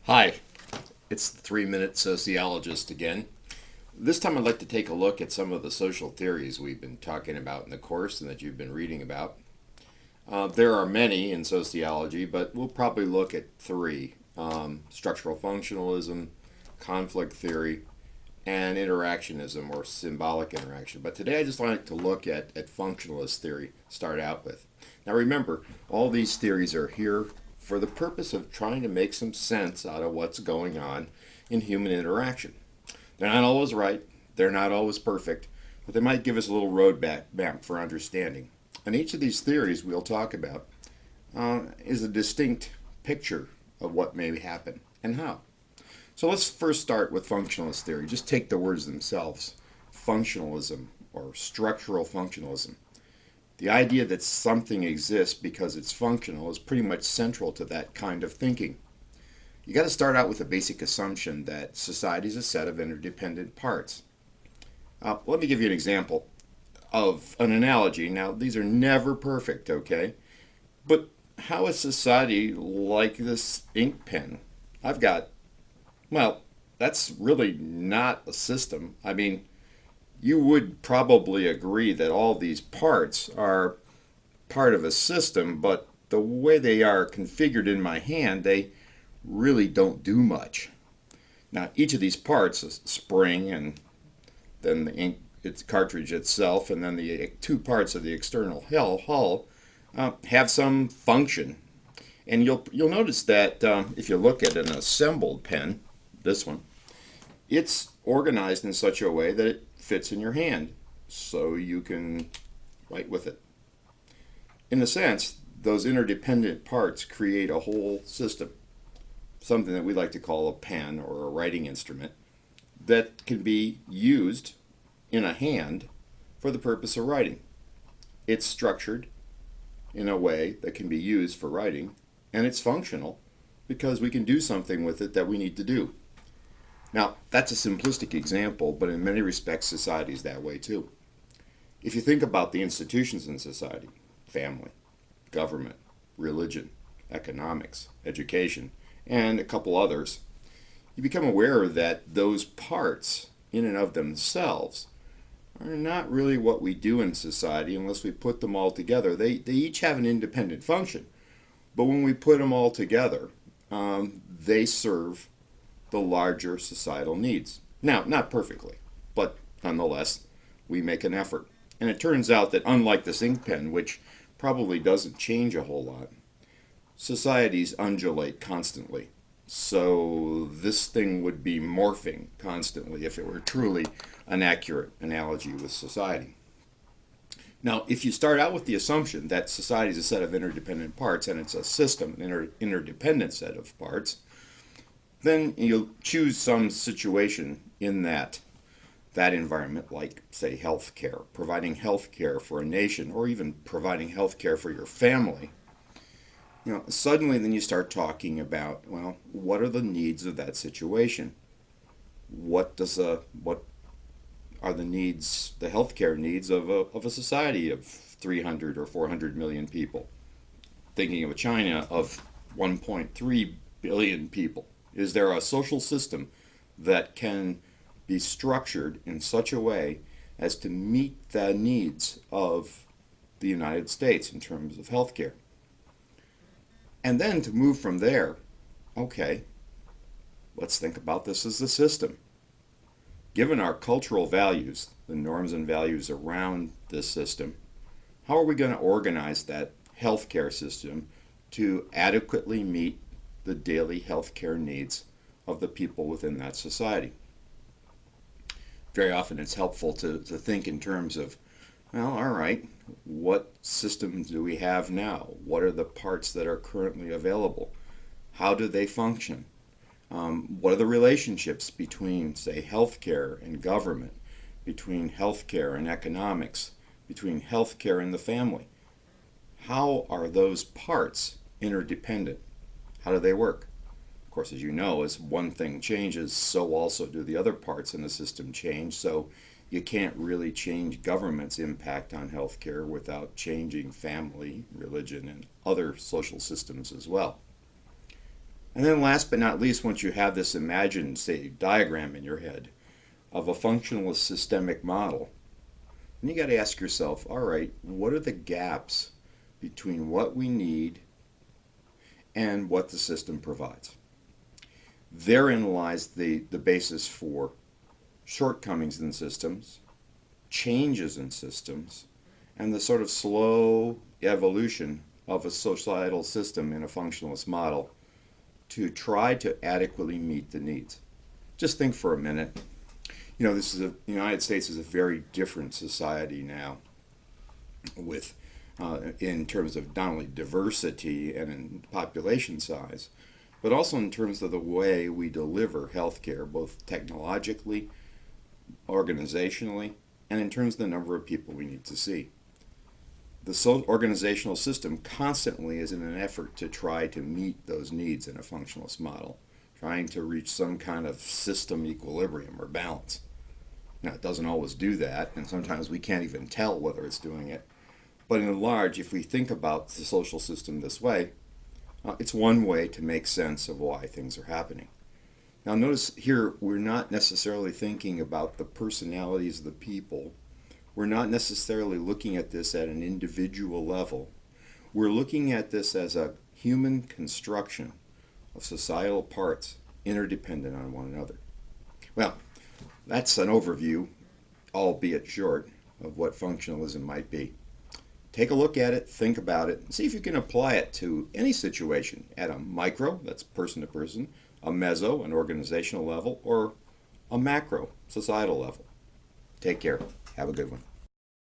Hi, it's the 3-Minute Sociologist again. This time I'd like to take a look at some of the social theories we've been talking about in the course and that you've been reading about. There are many in sociology, but we'll probably look at three: structural functionalism, conflict theory, and interactionism or symbolic interaction. But today I just like to look at functionalist theory to start out with. Now remember, all these theories are here for the purpose of trying to make some sense out of what's going on in human interaction. They're not always right, they're not always perfect, but they might give us a little roadmap for understanding. And each of these theories we'll talk about is a distinct picture of what may happen and how. So let's first start with functionalist theory. Just take the words themselves. Functionalism or structural functionalism. The idea that something exists because it's functional is pretty much central to that kind of thinking. You got to start out with a basic assumption that society is a set of interdependent parts. Let me give you an example of an analogy. Now, these are never perfect, okay? But how is society like this ink pen? I've got, well, that's really not a system. I mean, you would probably agree that all these parts are part of a system, but the way they are configured in my hand, they really don't do much. Now, each of these parts, a spring and then the ink, its cartridge itself, and then the two parts of the external hull, have some function. And you'll notice that if you look at an assembled pen, this one, it's organized in such a way that it fits in your hand so you can write with it. In a sense, those interdependent parts create a whole system, something that we like to call a pen or a writing instrument that can be used in a hand for the purpose of writing. It's structured in a way that can be used for writing, and it's functional because we can do something with it that we need to do. Now, that's a simplistic example, but in many respects, society is that way too. If you think about the institutions in society, family, government, religion, economics, education, and a couple others, you become aware that those parts, in and of themselves, are not really what we do in society unless we put them all together. They each have an independent function, but when we put them all together, they serve the larger societal needs. Now, not perfectly, but nonetheless, we make an effort. And it turns out that unlike this ink pen, which probably doesn't change a whole lot, societies undulate constantly. So this thing would be morphing constantly if it were truly an accurate analogy with society. Now, if you start out with the assumption that society is a set of interdependent parts and it's a system, an interdependent set of parts, then you'll choose some situation in that environment, like, say, health care, providing health care for a nation, or even providing health care for your family. Suddenly then you start talking about, well, what are the needs of that situation? What are the needs, the healthcare needs of a society of 300 or 400 million people? Thinking of a China of 1.3 billion people. Is there a social system that can be structured in such a way as to meet the needs of the United States in terms of healthcare? And then to move from there, okay, let's think about this as a system. Given our cultural values, the norms and values around this system, how are we going to organize that healthcare system to adequately meet the daily healthcare needs of the people within that society? Very often it's helpful to think in terms of, well, all right, what systems do we have now? What are the parts that are currently available? How do they function? What are the relationships between, say, healthcare and government, between healthcare and economics, between healthcare and the family? How are those parts interdependent? How do they work? Of course, as you know, as one thing changes, so also do the other parts in the system change. So you can't really change government's impact on healthcare without changing family, religion, and other social systems as well. And then last but not least, once you have this imagined, say, diagram in your head of a functionalist systemic model, then you got to ask yourself, all right, what are the gaps between what we need and what the system provides? Therein lies the basis for shortcomings in systems, changes in systems, and the sort of slow evolution of a societal system in a functionalist model to try to adequately meet the needs. Just think for a minute. You know, the United States is a very different society now with in terms of not only diversity and in population size, but also in terms of the way we deliver healthcare, both technologically, organizationally, and in terms of the number of people we need to see. The organizational system constantly is in an effort to try to meet those needs in a functionalist model, trying to reach some kind of system equilibrium or balance. Now, it doesn't always do that, and sometimes we can't even tell whether it's doing it. But in large, if we think about the social system this way, it's one way to make sense of why things are happening. Now, notice here, we're not necessarily thinking about the personalities of the people. We're not necessarily looking at this at an individual level. We're looking at this as a human construction of societal parts interdependent on one another. Well, that's an overview, albeit short, of what functionalism might be. Take a look at it, think about it, and see if you can apply it to any situation at a micro, that's person to person, a meso, an organizational level, or a macro, societal level. Take care. Have a good one.